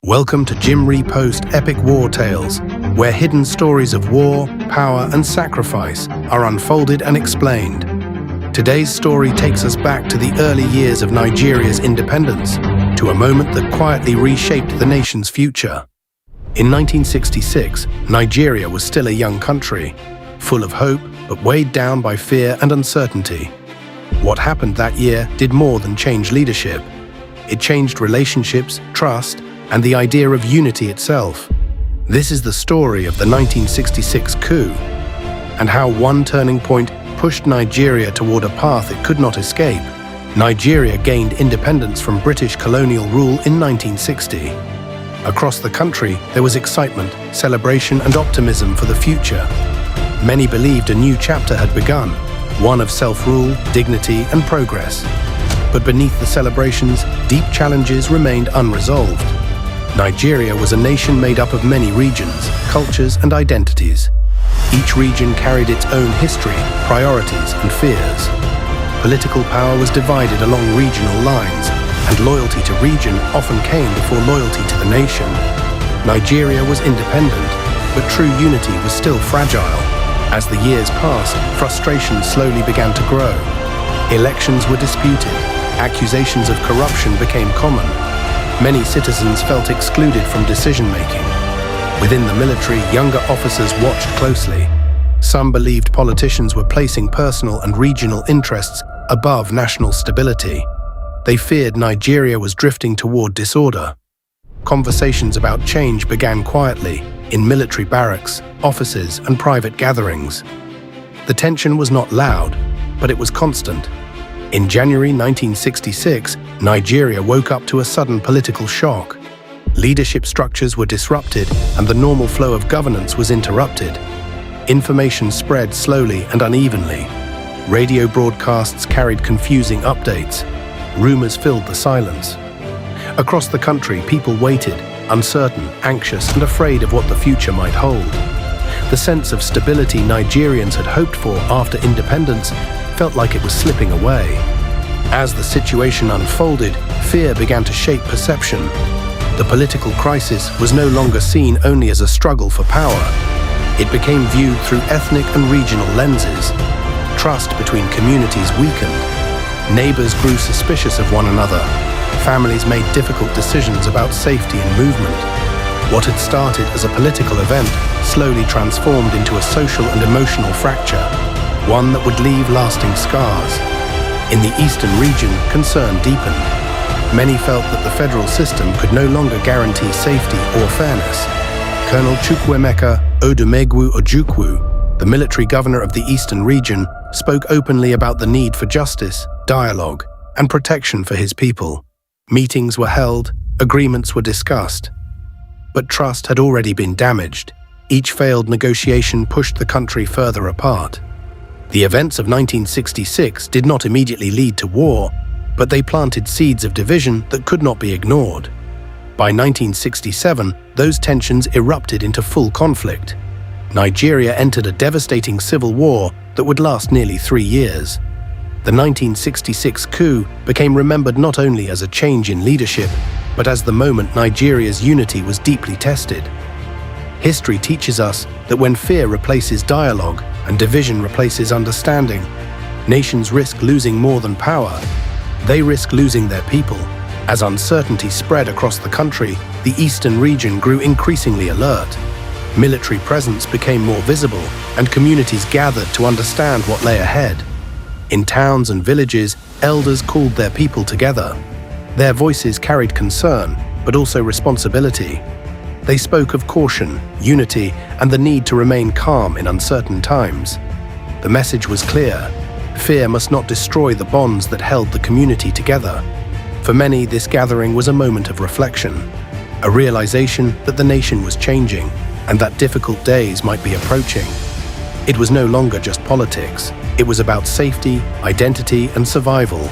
Welcome to Jim Repost Epic War Tales, where hidden stories of war, power, and sacrifice are unfolded and explained. Today's story takes us back to the early years of Nigeria's independence, to a moment that quietly reshaped the nation's future. In 1966, Nigeria was still a young country, full of hope, but weighed down by fear and uncertainty. What happened that year did more than change leadership. It changed relationships, trust, and the idea of unity itself. This is the story of the 1966 coup, and how one turning point pushed Nigeria toward a path it could not escape. Nigeria gained independence from British colonial rule in 1960. Across the country, there was excitement, celebration, and optimism for the future. Many believed a new chapter had begun, one of self-rule, dignity, and progress. But beneath the celebrations, deep challenges remained unresolved. Nigeria was a nation made up of many regions, cultures, and identities. Each region carried its own history, priorities, and fears. Political power was divided along regional lines, and loyalty to region often came before loyalty to the nation. Nigeria was independent, but true unity was still fragile. As the years passed, frustration slowly began to grow. Elections were disputed, accusations of corruption became common. Many citizens felt excluded from decision-making. Within the military, younger officers watched closely. Some believed politicians were placing personal and regional interests above national stability. They feared Nigeria was drifting toward disorder. Conversations about change began quietly, in military barracks, offices, and private gatherings. The tension was not loud, but it was constant. In January 1966, Nigeria woke up to a sudden political shock. Leadership structures were disrupted, and the normal flow of governance was interrupted. Information spread slowly and unevenly. Radio broadcasts carried confusing updates. Rumors filled the silence. Across the country, people waited, uncertain, anxious, and afraid of what the future might hold. The sense of stability Nigerians had hoped for after independence felt like it was slipping away. As the situation unfolded, fear began to shape perception. The political crisis was no longer seen only as a struggle for power. It became viewed through ethnic and regional lenses. Trust between communities weakened. Neighbors grew suspicious of one another. Families made difficult decisions about safety and movement. What had started as a political event slowly transformed into a social and emotional fracture, one that would leave lasting scars. In the eastern region, concern deepened. Many felt that the federal system could no longer guarantee safety or fairness. Colonel Chukwuemeka Odumegwu Ojukwu, the military governor of the eastern region, spoke openly about the need for justice, dialogue, and protection for his people. Meetings were held, agreements were discussed. But trust had already been damaged. Each failed negotiation pushed the country further apart. The events of 1966 did not immediately lead to war, but they planted seeds of division that could not be ignored. By 1967, those tensions erupted into full conflict. Nigeria entered a devastating civil war that would last nearly 3 years. The 1966 coup became remembered not only as a change in leadership, but as the moment Nigeria's unity was deeply tested. History teaches us that when fear replaces dialogue and division replaces understanding, nations risk losing more than power. They risk losing their people. As uncertainty spread across the country, the eastern region grew increasingly alert. Military presence became more visible, and communities gathered to understand what lay ahead. In towns and villages, elders called their people together. Their voices carried concern, but also responsibility. They spoke of caution, unity, and the need to remain calm in uncertain times. The message was clear: fear must not destroy the bonds that held the community together. For many, this gathering was a moment of reflection, a realization that the nation was changing, and that difficult days might be approaching. It was no longer just politics. It was about safety, identity, and survival.